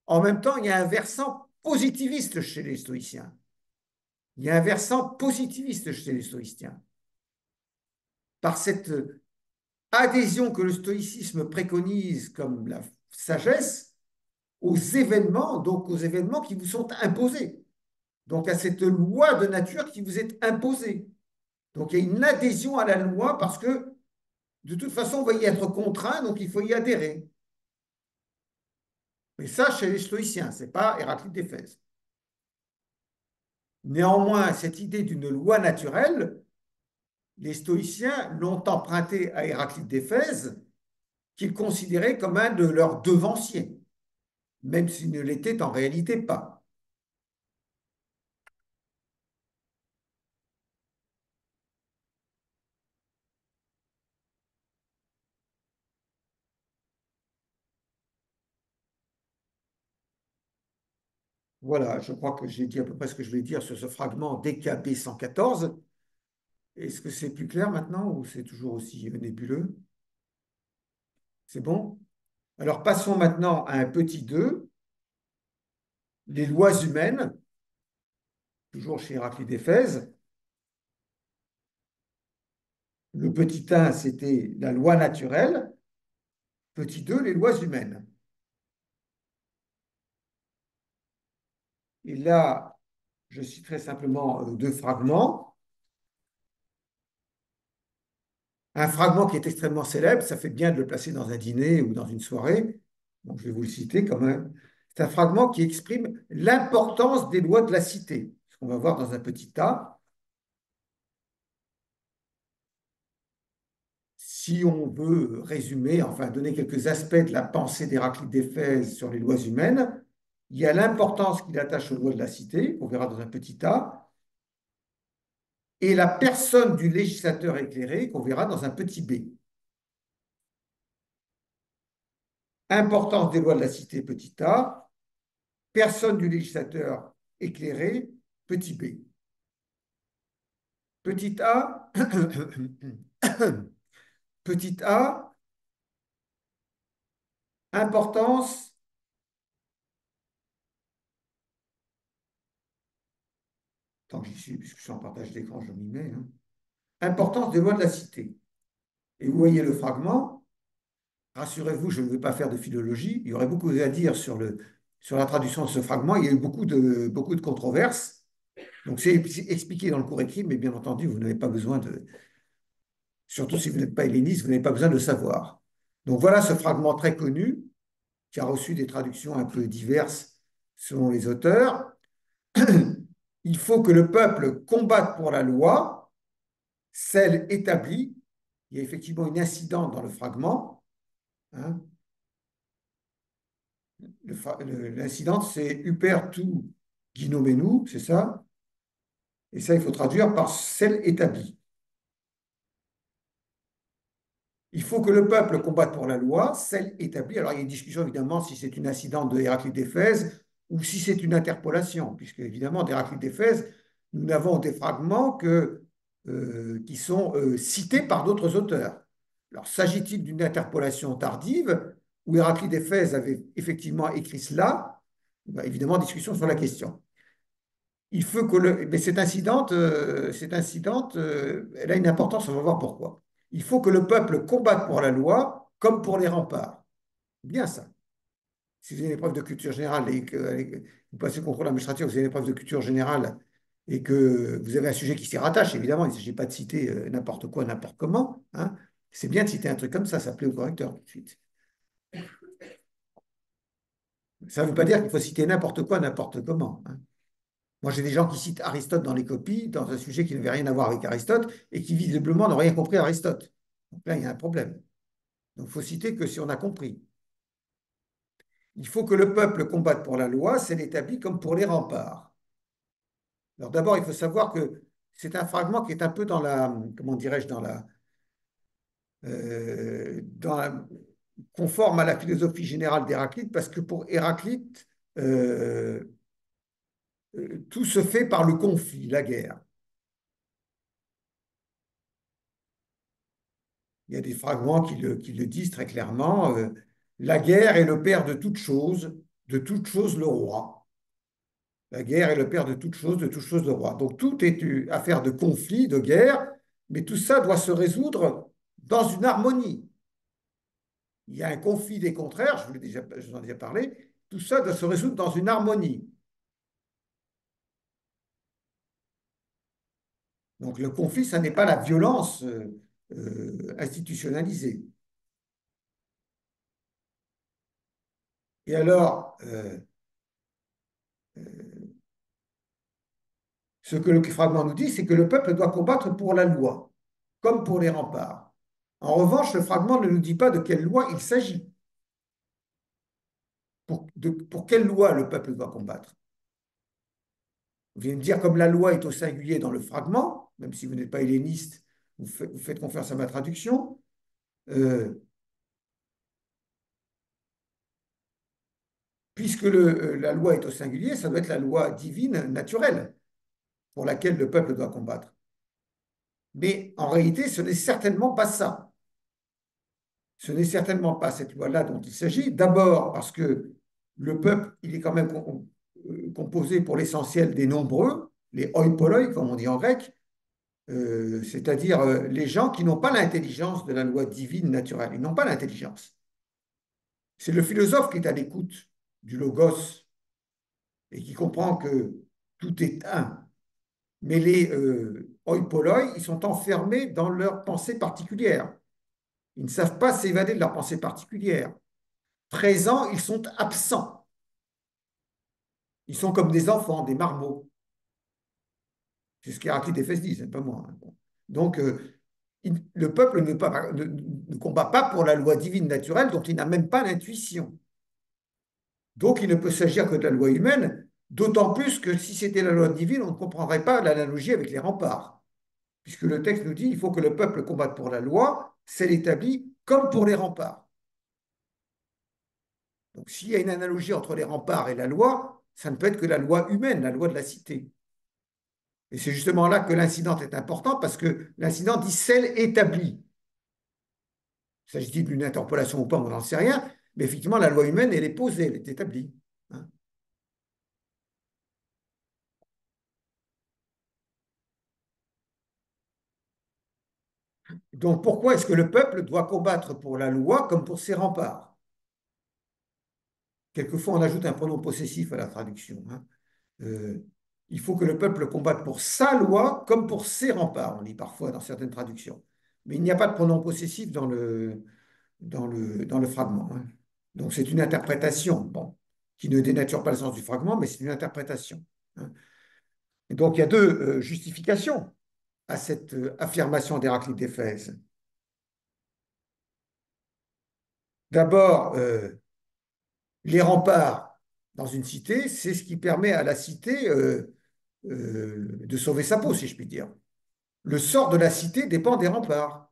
en même temps, il y a un versant positiviste chez les stoïciens. Il y a un versant positiviste chez les stoïciens. Par cette adhésion que le stoïcisme préconise comme la sagesse aux événements, donc aux événements qui vous sont imposés. Donc à cette loi de nature qui vous est imposée. Donc il y a une adhésion à la loi parce que de toute façon, on va y être contraint, donc il faut y adhérer. Mais ça, chez les stoïciens, ce n'est pas Héraclite d'Éphèse. Néanmoins, cette idée d'une loi naturelle, les stoïciens l'ont empruntée à Héraclite d'Éphèse, qu'ils considéraient comme un de leurs devanciers, même s'il ne l'était en réalité pas. Voilà, je crois que j'ai dit à peu près ce que je vais dire sur ce fragment DKB 114. Est-ce que c'est plus clair maintenant ou c'est toujours aussi nébuleux? C'est bon? Alors passons maintenant à un petit 2, les lois humaines, toujours chez Héraclite d'Éphèse. Le petit 1, c'était la loi naturelle. Petit 2, les lois humaines. Et là, je citerai simplement deux fragments. Un fragment qui est extrêmement célèbre, ça fait bien de le placer dans un dîner ou dans une soirée. Donc, je vais vous le citer quand même. C'est un fragment qui exprime l'importance des lois de la cité, ce qu'on va voir dans un petit tas. Si on veut résumer, enfin donner quelques aspects de la pensée d'Héraclite d'Éphèse sur les lois humaines, il y a l'importance qu'il attache aux lois de la cité, on verra dans un petit tas, et la personne du législateur éclairé, qu'on verra dans un petit b. Importance des lois de la cité, petit a, personne du législateur éclairé, petit b. Petit a, petit a, importance, tant que j'y suis, puisque je suis en partage d'écran, je m'y mets, hein. Importance des lois de la cité. Et vous voyez le fragment, rassurez-vous, je ne vais pas faire de philologie, il y aurait beaucoup à dire sur la traduction de ce fragment, il y a eu beaucoup de controverses. Donc c'est expliqué dans le cours écrit, mais bien entendu, vous n'avez pas besoin de, surtout si vous n'êtes pas helléniste, vous n'avez pas besoin de savoir. Donc voilà ce fragment très connu, qui a reçu des traductions un peu diverses selon les auteurs. Il faut que le peuple combatte pour la loi, celle établie. Il y a effectivement une incidente dans le fragment, hein. L'incidente, c'est Uper tu ginomenu, c'est ça? Et ça, il faut traduire par celle établie. Il faut que le peuple combatte pour la loi, celle établie. Alors, il y a une discussion, évidemment, si c'est une incidente de Héraclite d'Éphèse ou si c'est une interpolation, puisque, évidemment, d'Héraclite d'Éphèse, nous n'avons des fragments qui sont cités par d'autres auteurs. Alors, s'agit-il d'une interpolation tardive où Héraclite d'Éphèse avait effectivement écrit cela? Ben, évidemment, discussion sur la question. Il faut que mais cette incidente, elle a une importance, on va voir pourquoi. Il faut que le peuple combatte pour la loi comme pour les remparts. Bien ça. Si vous avez une épreuve de culture générale et que vous passez le contrôle administratif, vous avez une épreuve de culture générale et que vous avez un sujet qui s'y rattache, évidemment, il ne s'agit pas de citer n'importe quoi, n'importe comment, hein. C'est bien de citer un truc comme ça plaît au correcteur tout de suite. Ça ne veut pas dire qu'il faut citer n'importe quoi, n'importe comment, hein. Moi, j'ai des gens qui citent Aristote dans les copies, dans un sujet qui n'avait rien à voir avec Aristote et qui visiblement n'ont rien compris à Aristote. Donc là, il y a un problème. Donc, il faut citer que si on a compris. Il faut que le peuple combatte pour la loi, c'est établi comme pour les remparts. Alors d'abord, il faut savoir que c'est un fragment qui est un peu dans la, comment dirais-je, dans la- conforme à la philosophie générale d'Héraclite, parce que pour Héraclite, euh, tout se fait par le conflit, la guerre. Il y a des fragments qui le disent très clairement. La guerre est le père de toute chose le roi. La guerre est le père de toute chose le roi. Donc tout est affaire de conflit, de guerre, mais tout ça doit se résoudre dans une harmonie. Il y a un conflit des contraires, je vous en ai déjà parlé, tout ça doit se résoudre dans une harmonie. Donc le conflit, ça n'est pas la violence institutionnalisée. Et alors, ce que le fragment nous dit, c'est que le peuple doit combattre pour la loi, comme pour les remparts. En revanche, le fragment ne nous dit pas de quelle loi il s'agit. Pour quelle loi le peuple doit combattre? Vous venez me dire, comme la loi est au singulier dans le fragment, même si vous n'êtes pas helléniste, vous faites confiance à ma traduction, euh, puisque la loi est au singulier, ça doit être la loi divine naturelle pour laquelle le peuple doit combattre. Mais en réalité, ce n'est certainement pas ça. Ce n'est certainement pas cette loi-là dont il s'agit. D'abord parce que le peuple, il est quand même composé pour l'essentiel des nombreux, les hoi polloi, comme on dit en grec, c'est-à-dire les gens qui n'ont pas l'intelligence de la loi divine naturelle. Ils n'ont pas l'intelligence. C'est le philosophe qui est à l'écoute du logos et qui comprend que tout est un. Mais les hoi polloi, ils sont enfermés dans leur pensée particulière. Ils ne savent pas s'évader de leur pensée particulière. Présents, ils sont absents. Ils sont comme des enfants, des marmots. C'est ce qu'Héraclite d'Éphèse dit, c'est pas moi, hein. Bon. Donc, le peuple ne combat pas pour la loi divine naturelle dont il n'a même pas l'intuition. Donc, il ne peut s'agir que de la loi humaine, d'autant plus que si c'était la loi divine, on ne comprendrait pas l'analogie avec les remparts, puisque le texte nous dit il faut que le peuple combatte pour la loi, c'est établi comme pour les remparts. Donc, s'il y a une analogie entre les remparts et la loi, ça ne peut être que la loi humaine, la loi de la cité. Et c'est justement là que l'incident est important, parce que l'incident dit celle établie. S'agit-il d'une interpolation ou pas, on n'en sait rien, mais effectivement, la loi humaine, elle est posée, elle est établie, hein. Donc, pourquoi est-ce que le peuple doit combattre pour la loi comme pour ses remparts? Quelquefois, on ajoute un pronom possessif à la traduction, hein. Euh, il faut que le peuple combatte pour sa loi comme pour ses remparts, on lit parfois dans certaines traductions. Mais il n'y a pas de pronom possessif dans le fragment, hein. Donc c'est une interprétation, bon, qui ne dénature pas le sens du fragment, mais c'est une interprétation, hein. Et donc il y a deux justifications à cette affirmation d'Héraclite d'Éphèse. D'abord, les remparts dans une cité, c'est ce qui permet à la cité de sauver sa peau, si je puis dire. Le sort de la cité dépend des remparts.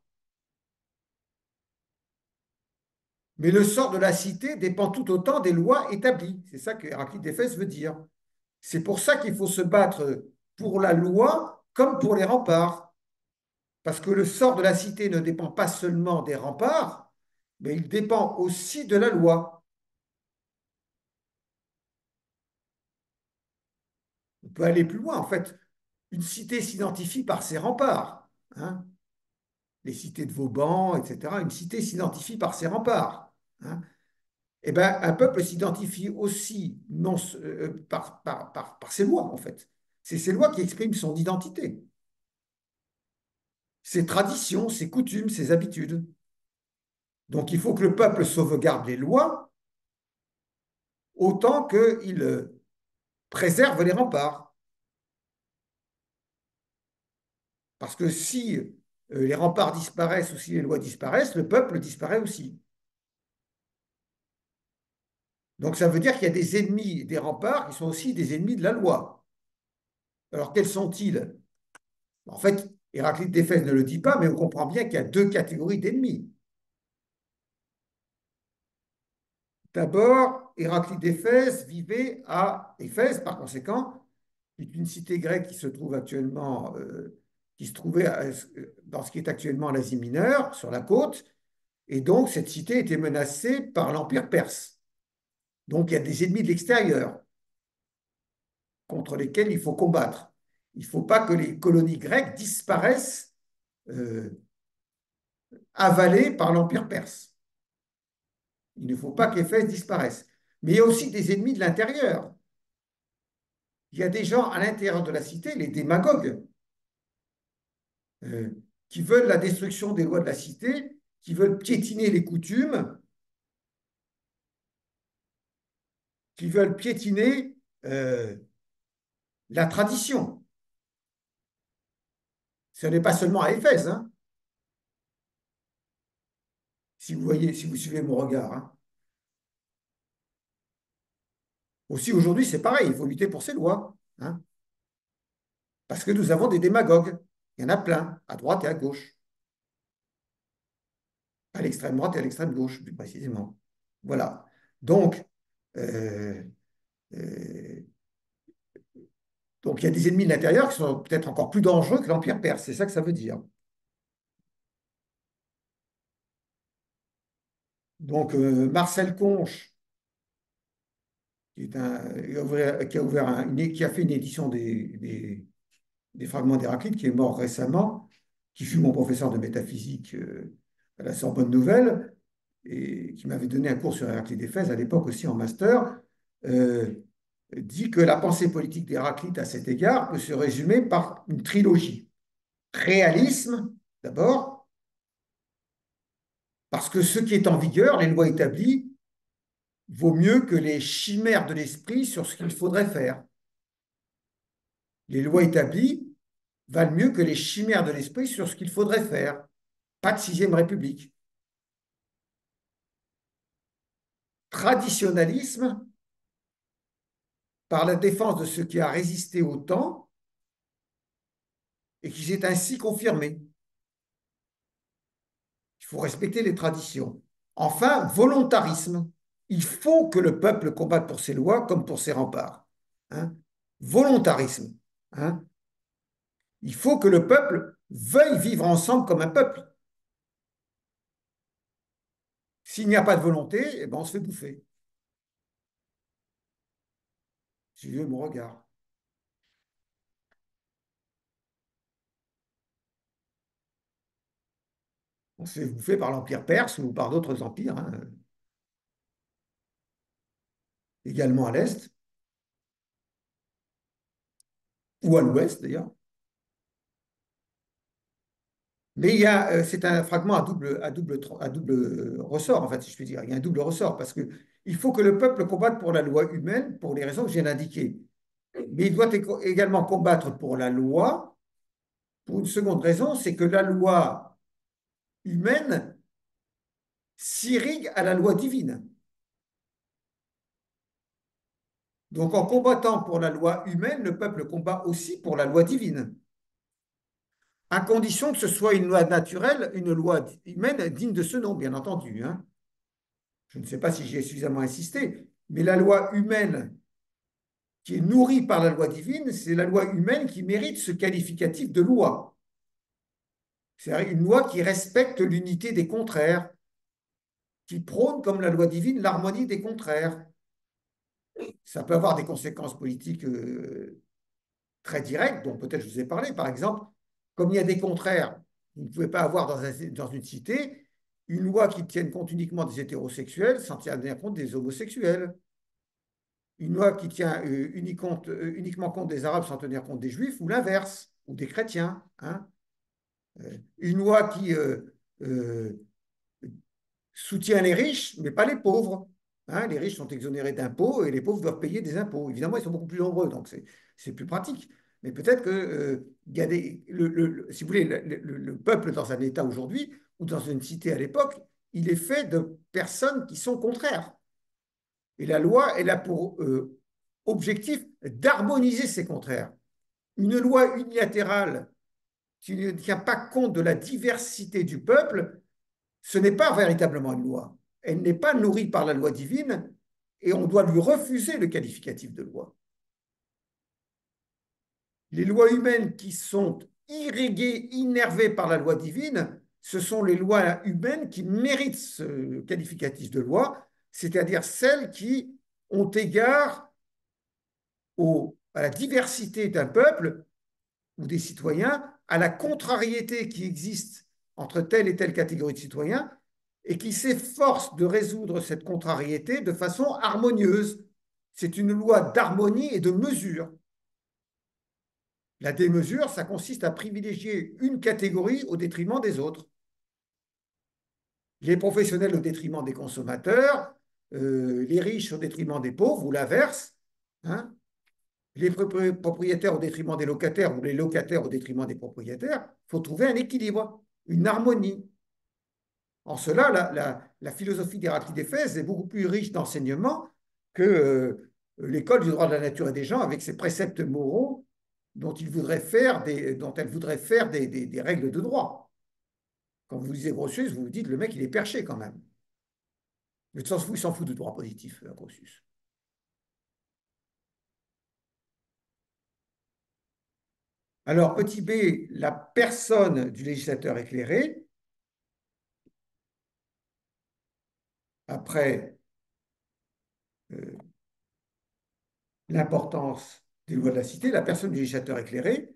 Mais le sort de la cité dépend tout autant des lois établies. C'est ça que Héraclite d'Éphèse veut dire. C'est pour ça qu'il faut se battre pour la loi comme pour les remparts. Parce que le sort de la cité ne dépend pas seulement des remparts, mais il dépend aussi de la loi. On peut aller plus loin. En fait, une cité s'identifie par ses remparts, hein. Les cités de Vauban, etc. Une cité s'identifie par ses remparts, hein. Eh ben, un peuple s'identifie aussi non, par ses lois, en fait. C'est ces lois qui expriment son identité, ses traditions, ses coutumes, ses habitudes. Donc il faut que le peuple sauvegarde les lois autant qu'il préserve les remparts. Parce que si les remparts disparaissent ou si les lois disparaissent, le peuple disparaît aussi. Donc ça veut dire qu'il y a des ennemis des remparts qui sont aussi des ennemis de la loi. Alors quels sont-ils? En fait, Héraclite d'Éphèse ne le dit pas, mais on comprend bien qu'il y a deux catégories d'ennemis. D'abord, Héraclite d'Éphèse vivait à Éphèse, par conséquent, qui est une cité grecque qui se trouve actuellement, qui se trouvait dans ce qui est actuellement l'Asie mineure, sur la côte, et donc cette cité était menacée par l'Empire perse. Donc il y a des ennemis de l'extérieur contre lesquels il faut combattre. Il ne faut pas que les colonies grecques disparaissent euh, avalées par l'Empire perse. Il ne faut pas qu'Éphèse disparaisse. Mais il y a aussi des ennemis de l'intérieur. Il y a des gens à l'intérieur de la cité, les démagogues, euh, qui veulent la destruction des lois de la cité, qui veulent piétiner les coutumes, qui veulent piétiner la tradition. Ce n'est pas seulement à Éphèse, hein, si vous voyez, si vous suivez mon regard. Hein. Aussi aujourd'hui, c'est pareil, il faut lutter pour ces lois, hein, parce que nous avons des démagogues. Il y en a plein, à droite et à gauche, à l'extrême droite et à l'extrême gauche, plus précisément. Voilà. Donc, euh, euh, donc il y a des ennemis de l'intérieur qui sont peut-être encore plus dangereux que l'Empire perse, c'est ça que ça veut dire. Donc, Marcel Conche, qui a fait une édition des fragments d'Héraclite, qui est mort récemment, qui fut mon professeur de métaphysique à la Sorbonne Nouvelle, et qui m'avait donné un cours sur Héraclite d'Éphèse à l'époque aussi en master, euh, dit que la pensée politique d'Héraclite à cet égard peut se résumer par une trilogie. Réalisme, d'abord, parce que ce qui est en vigueur, les lois établies, vaut mieux que les chimères de l'esprit sur ce qu'il faudrait faire. Les lois établies valent mieux que les chimères de l'esprit sur ce qu'il faudrait faire. Pas de sixième république. Traditionnalisme, par la défense de ce qui a résisté au temps et qui s'est ainsi confirmé. Il faut respecter les traditions. Enfin, volontarisme. Il faut que le peuple combatte pour ses lois comme pour ses remparts. Hein. Volontarisme. Hein. Il faut que le peuple veuille vivre ensemble comme un peuple. S'il n'y a pas de volonté, eh ben on se fait bouffer. Suivez mon regard. On se fait bouffer par l'Empire perse ou par d'autres empires, hein, également à l'Est, ou à l'Ouest d'ailleurs. Mais c'est un fragment à double ressort, en fait, si je puis dire. Il y a un double ressort, parce qu'il faut que le peuple combatte pour la loi humaine pour les raisons que je viens d'indiquer. Mais il doit également combattre pour la loi, pour une seconde raison, c'est que la loi humaine s'irrigue à la loi divine. Donc en combattant pour la loi humaine, le peuple combat aussi pour la loi divine, à condition que ce soit une loi naturelle, une loi humaine digne de ce nom, bien entendu. Hein. Je ne sais pas si j'y ai suffisamment insisté, mais la loi humaine qui est nourrie par la loi divine, c'est la loi humaine qui mérite ce qualificatif de loi. C'est une loi qui respecte l'unité des contraires, qui prône, comme la loi divine, l'harmonie des contraires. Ça peut avoir des conséquences politiques très directes, dont peut-être je vous ai parlé. Par exemple, comme il y a des contraires, vous ne pouvez pas avoir dans une cité, une loi qui tienne compte uniquement des hétérosexuels sans tenir compte des homosexuels. Une loi qui tient uniquement compte des Arabes sans tenir compte des Juifs, ou l'inverse, ou des chrétiens. Hein. Une loi qui euh, soutient les riches, mais pas les pauvres. Hein, les riches sont exonérés d'impôts et les pauvres doivent payer des impôts. Évidemment, ils sont beaucoup plus nombreux, donc c'est plus pratique. Mais peut-être que y a si vous voulez, le peuple dans un État aujourd'hui ou dans une cité à l'époque, il est fait de personnes qui sont contraires. Et la loi, elle a pour objectif d'harmoniser ces contraires. Une loi unilatérale qui ne tient pas compte de la diversité du peuple, ce n'est pas véritablement une loi. Elle n'est pas nourrie par la loi divine et on doit lui refuser le qualificatif de loi. Les lois humaines qui sont irriguées, innervées par la loi divine, ce sont les lois humaines qui méritent ce qualificatif de loi, c'est-à-dire celles qui ont égard à la diversité d'un peuple ou des citoyens, à la contrariété qui existe entre telle et telle catégorie de citoyens, et qui s'efforce de résoudre cette contrariété de façon harmonieuse. C'est une loi d'harmonie et de mesure. La démesure, ça consiste à privilégier une catégorie au détriment des autres. Les professionnels au détriment des consommateurs, les riches au détriment des pauvres, ou l'inverse. Hein, les propriétaires au détriment des locataires ou les locataires au détriment des propriétaires, il faut trouver un équilibre, une harmonie. En cela, la philosophie d'Héraclite d'Éphèse est beaucoup plus riche d'enseignements que l'école du droit de la nature et des gens avec ses préceptes moraux dont elle voudrait faire des règles de droit. Quand vous lisez Grotius, vous vous dites le mec, il est perché quand même. Mais il s'en fout du droit positif, Grotius. Alors, petit b, la personne du législateur éclairé, après l'importance des lois de la cité, la personne du législateur éclairé,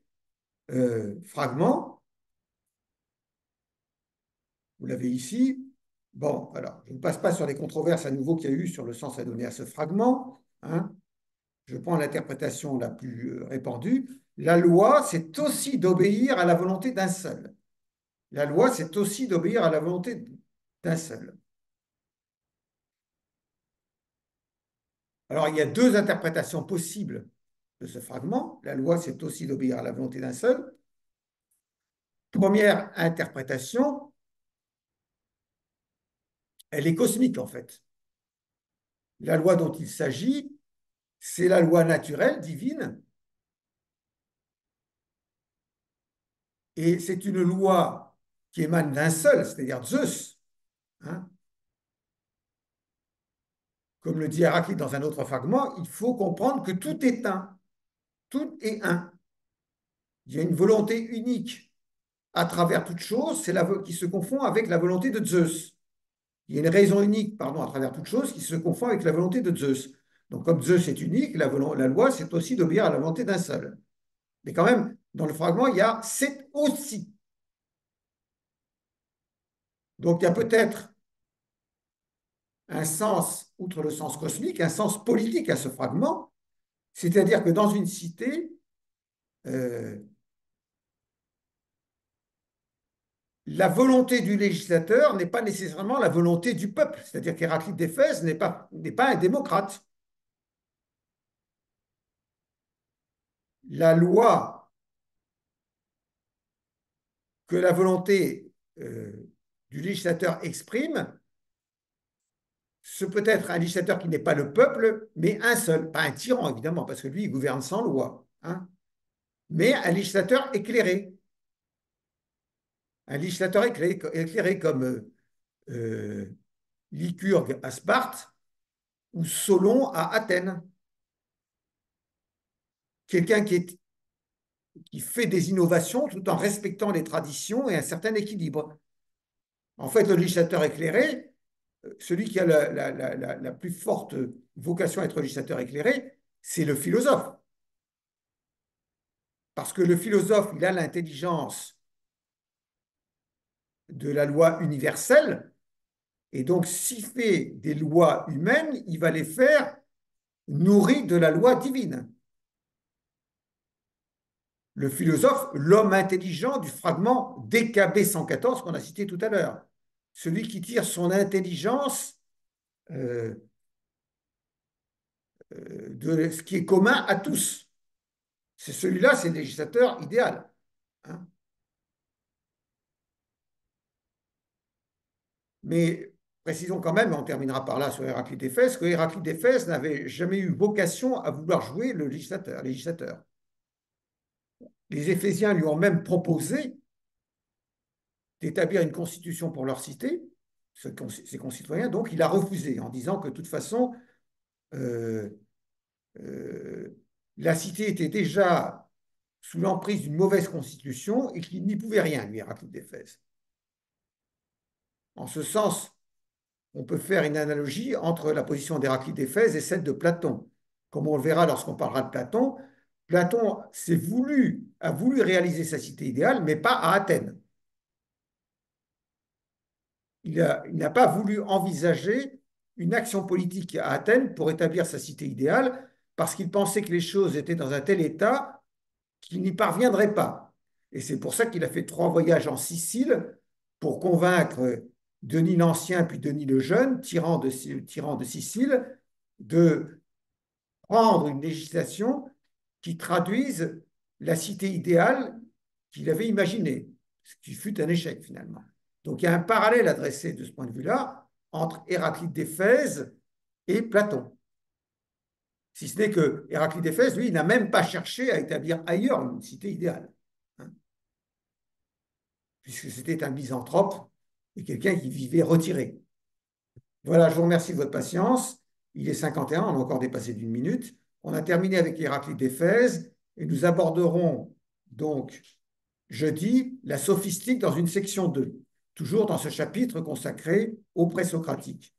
fragment, vous l'avez ici. Bon, alors, je ne passe pas sur les controverses à nouveau qu'il y a eu sur le sens à donner à ce fragment. Hein. Je prends l'interprétation la plus répandue. La loi, c'est aussi d'obéir à la volonté d'un seul. La loi, c'est aussi d'obéir à la volonté d'un seul. Alors, il y a deux interprétations possibles de ce fragment. La loi, c'est aussi d'obéir à la volonté d'un seul. Première interprétation, elle est cosmique en fait. La loi dont il s'agit, c'est la loi naturelle, divine, et c'est une loi qui émane d'un seul, c'est-à-dire Zeus. Hein. Comme le dit Héraclite dans un autre fragment, il faut comprendre que tout est un. Tout est un. Il y a une volonté unique à travers toute chose, c'est la qui se confond avec la volonté de Zeus. Il y a une raison unique, pardon, à travers toute chose qui se confond avec la volonté de Zeus. Donc, comme Zeus est unique, la loi, c'est aussi d'obéir à la volonté d'un seul. Mais quand même, dans le fragment, il y a c'est aussi. Donc, il y a peut-être un sens, outre le sens cosmique, un sens politique à ce fragment, c'est-à-dire que dans une cité, euh, la volonté du législateur n'est pas nécessairement la volonté du peuple. C'est-à-dire qu'Héraclite d'Éphèse n'est pas un démocrate. La loi que la volonté du législateur exprime, ce peut être un législateur qui n'est pas le peuple, mais un seul, pas un tyran évidemment, parce que lui, il gouverne sans loi, hein, mais un législateur éclairé. Un législateur éclairé comme Lycurgue à Sparte ou Solon à Athènes. Quelqu'un qui fait des innovations tout en respectant les traditions et un certain équilibre. En fait, le législateur éclairé, celui qui a la plus forte vocation à être législateur éclairé, c'est le philosophe. Parce que le philosophe, il a l'intelligence de la loi universelle, Et donc, s'il fait des lois humaines, il va les faire nourries de la loi divine. Le philosophe, l'homme intelligent du fragment DKB 114 qu'on a cité tout à l'heure. Celui qui tire son intelligence euh, de ce qui est commun à tous. C'est celui-là, c'est le législateur idéal. Hein. Mais précisons quand même, et on terminera par là sur Héraclite d'Éphèse, que Héraclite d'Éphèse n'avait jamais eu vocation à vouloir jouer le législateur. Les Éphésiens lui ont même proposé d'établir une constitution pour leur cité, ses concitoyens, donc il a refusé en disant que de toute façon, euh, euh, la cité était déjà sous l'emprise d'une mauvaise constitution et qu'il n'y pouvait rien, lui, Héraclite d'Éphèse. En ce sens, on peut faire une analogie entre la position d'Héraclite d'Éphèse et celle de Platon. Comme on le verra lorsqu'on parlera de Platon, Platon a voulu réaliser sa cité idéale, mais pas à Athènes. Il n'a pas voulu envisager une action politique à Athènes pour établir sa cité idéale, parce qu'il pensait que les choses étaient dans un tel état qu'il n'y parviendrait pas. Et c'est pour ça qu'il a fait 3 voyages en Sicile pour convaincre Denis l'Ancien puis Denis le Jeune, tyran de Sicile, de prendre une législation qui traduise la cité idéale qu'il avait imaginée, ce qui fut un échec finalement. Donc il y a un parallèle à dresser de ce point de vue-là entre Héraclite d'Éphèse et Platon. Si ce n'est que Héraclite d'Éphèse, lui, il n'a même pas cherché à établir ailleurs une cité idéale, hein, puisque c'était un misanthrope et quelqu'un qui vivait retiré. Voilà, je vous remercie de votre patience. Il est 51, on a encore dépassé d'1 minute. On a terminé avec Héraclite d'Éphèse et nous aborderons donc jeudi la sophistique dans une section 2, toujours dans ce chapitre consacré aux présocratiques.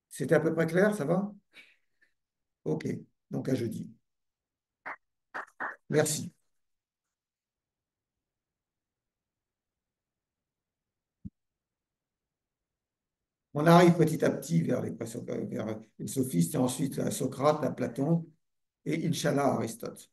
C'était à peu près clair, ça va? Ok, donc à jeudi. Merci. On arrive petit à petit vers vers les sophistes et ensuite à Socrate, à Platon et Inch'Allah Aristote.